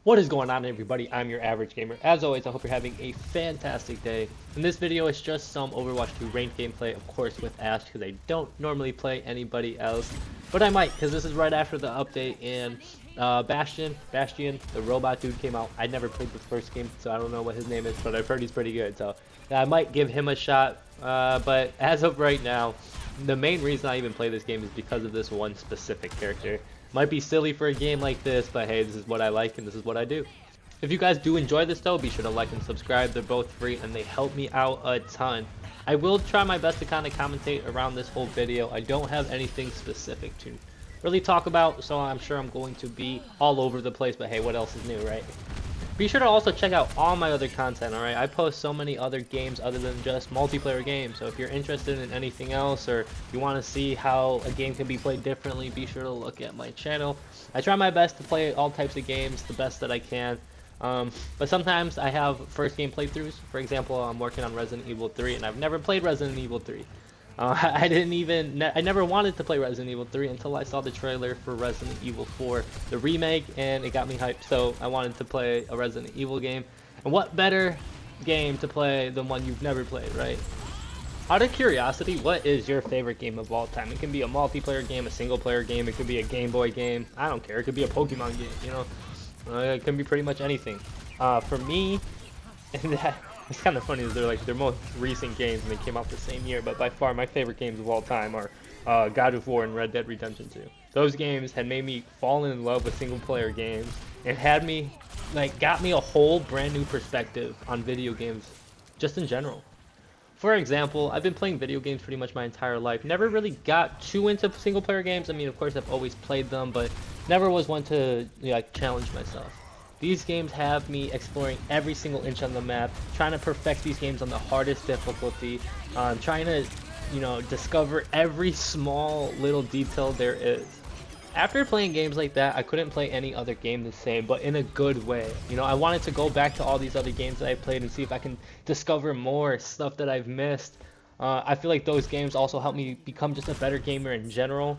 What is going on, everybody? I'm your average gamer. As always, I hope you're having a fantastic day. In this video, it's just some Overwatch 2 ranked gameplay, of course, with Ashe, because I don't normally play anybody else. But I might, because this is right after the update, and Bastion, the robot dude came out. I never played the first game, so I don't know what his name is, but I've heard he's pretty good, so I might give him a shot. But as of right now, the main reason I even play this game is because of this one specific character. Might be silly for a game like this, but hey, this is what I like and this is what I do. If you guys do enjoy this though, be sure to like and subscribe. They're both free and they help me out a ton. I will try my best to kind of commentate around this whole video. I don't have anything specific to really talk about, so I'm sure I'm going to be all over the place, but hey, what else is new, right? Be sure to also check out all my other content, alright? I post so many other games other than just multiplayer games, so if you're interested in anything else or you want to see how a game can be played differently, be sure to look at my channel. I try my best to play all types of games the best that I can, but sometimes I have first game playthroughs. For example, I'm working on Resident Evil 3 and I've never played Resident Evil 3. I never wanted to play Resident Evil 3 until I saw the trailer for Resident Evil 4, the remake, and it got me hyped, so I wanted to play a Resident Evil game. And what better game to play than one you've never played, right? Out of curiosity, what is your favorite game of all time? It can be a multiplayer game, a single player game, it could be a Game Boy game, I don't care, it could be a Pokemon game, you know? It can be pretty much anything. For me, it's kind of funny is they're most recent games and they came out the same year, but by far my favorite games of all time are God of War and Red Dead Redemption 2. Those games had made me fall in love with single player games and had me got me a whole brand new perspective on video games just in general. For example, I've been playing video games pretty much my entire life. Never really got too into single player games. I mean, of course I've always played them, but never was one to challenge myself. These games have me exploring every single inch on the map, trying to perfect these games on the hardest difficulty, trying to, discover every small little detail there is. After playing games like that, I couldn't play any other game the same, but in a good way. I wanted to go back to all these other games that I played and see if I can discover more stuff that I've missed. I feel like those games also helped me become just a better gamer in general.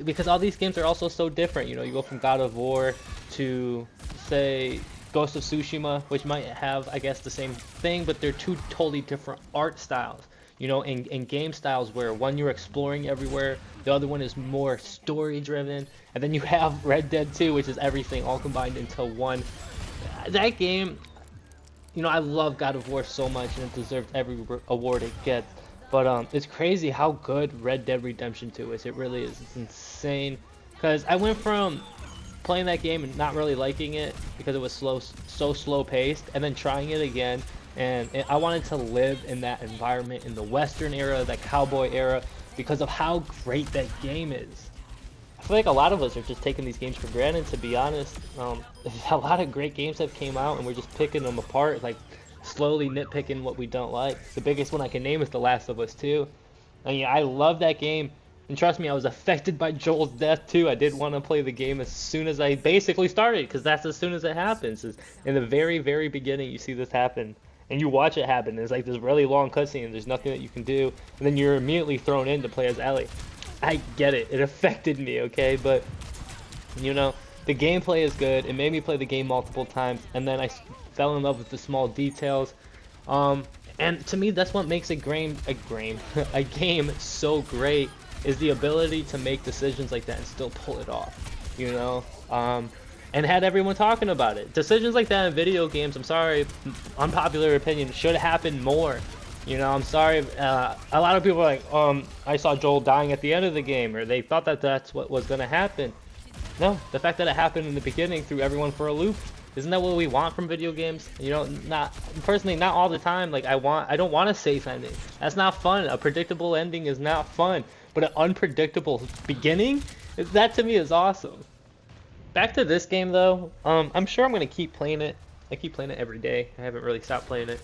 Because all these games are also so different. You go from God of War to, say, Ghost of Tsushima, which might have, I guess, the same thing, but they're two totally different art styles. In game styles where one you're exploring everywhere, the other one is more story driven, and then you have Red Dead 2, which is everything all combined into one. That game, I love God of War so much, and it deserves every award it gets. But it's crazy how good Red Dead Redemption 2 is. It really is. It's insane. Because I went from playing that game and not really liking it because it was so slow paced, and then trying it again, and I wanted to live in that environment in the Western era, that cowboy era, because of how great that game is. I feel like a lot of us are just taking these games for granted, to be honest. A lot of great games have came out and we're just picking them apart, slowly nitpicking what we don't like. The biggest one I can name is The Last of Us 2. I mean, I love that game, and trust me, I was affected by Joel's death too. I did want to play the game as soon as I basically started, because that's as soon as it happens. Is in the very, very beginning you see this happen, and you watch it happen. There's this really long cutscene, and there's nothing that you can do, and then you're immediately thrown in to play as Ellie. I get it. It affected me, okay? But, the gameplay is good. It made me play the game multiple times, and then I fell in love with the small details. And to me, that's what makes a game so great, is the ability to make decisions like that and still pull it off, and had everyone talking about it. Decisions like that in video games, I'm sorry, unpopular opinion, should happen more. I'm sorry, a lot of people are like, I saw Joel dying at the end of the game, or they thought that that's what was going to happen. No, the fact that it happened in the beginning threw everyone for a loop. Isn't that what we want from video games? Not personally, not all the time. I don't want a safe ending. That's not fun. A predictable ending is not fun. But an unpredictable beginning, that to me is awesome. Back to this game though, I'm sure I'm gonna keep playing it. I keep playing it every day. I haven't really stopped playing it.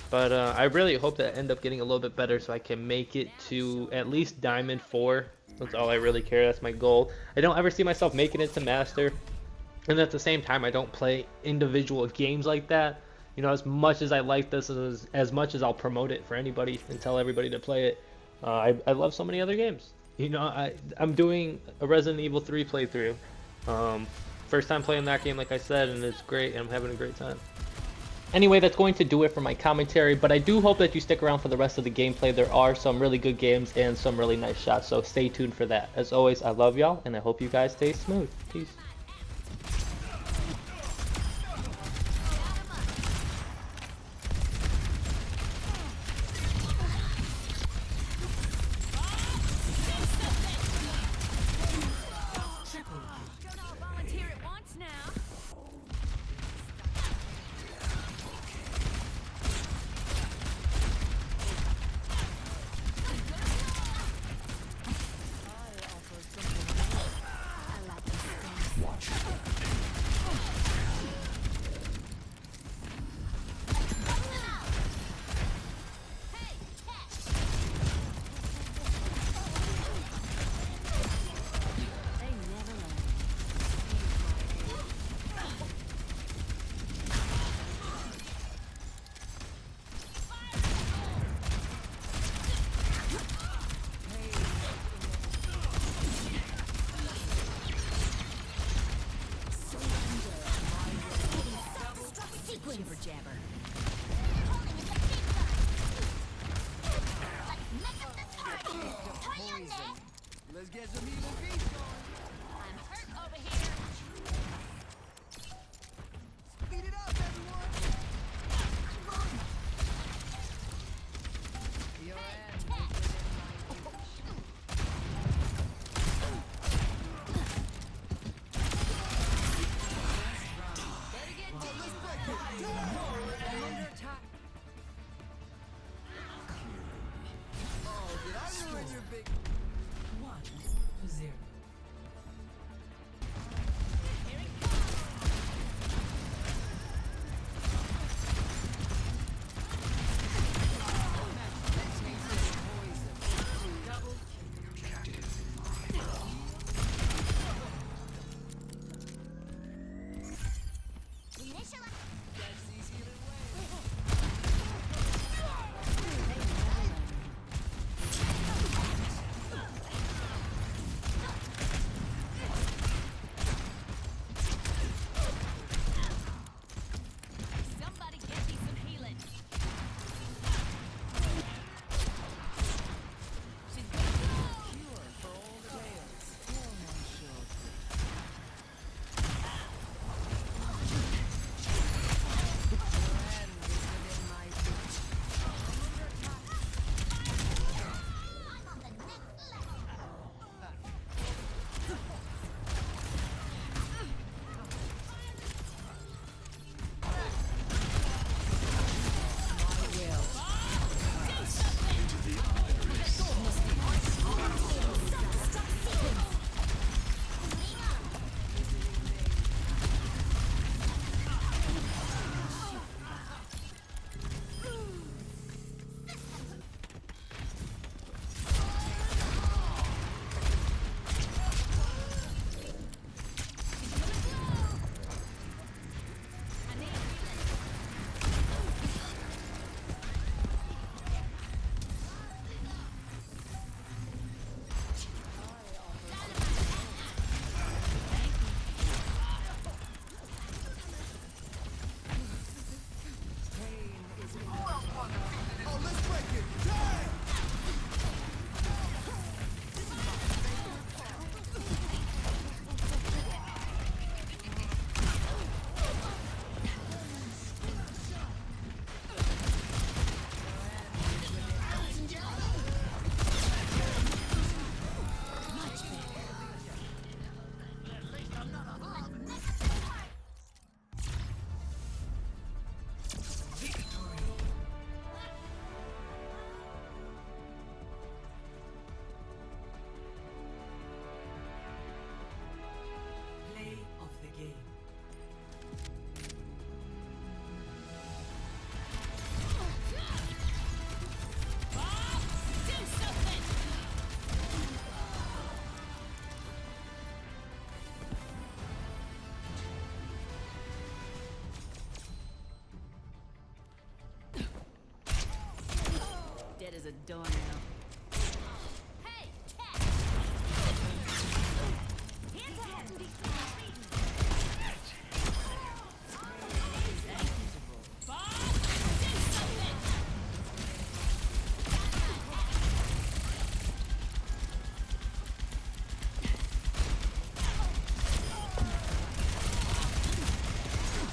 But I really hope that I end up getting a little bit better so I can make it to at least Diamond 4. That's all I really care. That's my goal. I don't ever see myself making it to Master. And at the same time, I don't play individual games like that. As much as I like this, as much as I'll promote it for anybody and tell everybody to play it, I love so many other games. I'm doing a Resident Evil 3 playthrough. First time playing that game, like I said, and it's great, and I'm having a great time. Anyway, that's going to do it for my commentary, but I do hope that you stick around for the rest of the gameplay. There are some really good games and some really nice shots, so stay tuned for that. As always, I love y'all, and I hope you guys stay smooth. Peace. Let's get some healing beats going. I'm hurt over here. Speed it up, everyone. Your end is within my Oh, did I ruin your big... 1-0. As a doornail. Hey, cat! Here's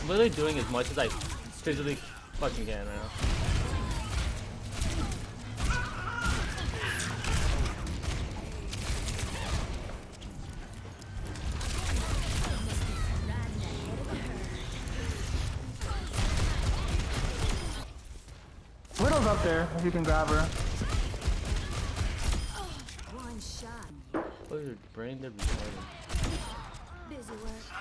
I'm literally doing as much as I physically fucking can right now. Widow's up there, if you can grab her. One shot. What is your brain dead retarded? Busy work.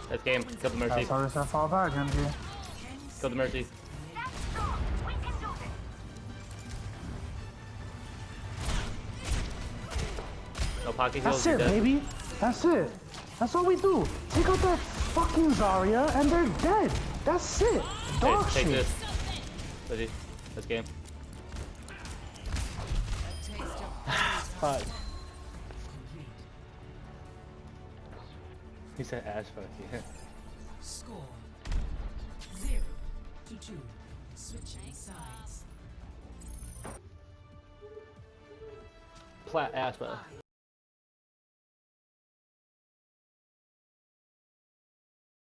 That's game. Kill the Mercy. That's how to fall back, MG. Kill the Mercy. No pocket heals. That's it, You're dead. baby. That's it. That's all we do. Take out that fucking Zarya and they're dead. That's it. Dog Hey, take shit. this. Ready? That's game. Fuck. He said Ashe, fuck yeah. Score 0-2. Switching sides. Plat Ashe,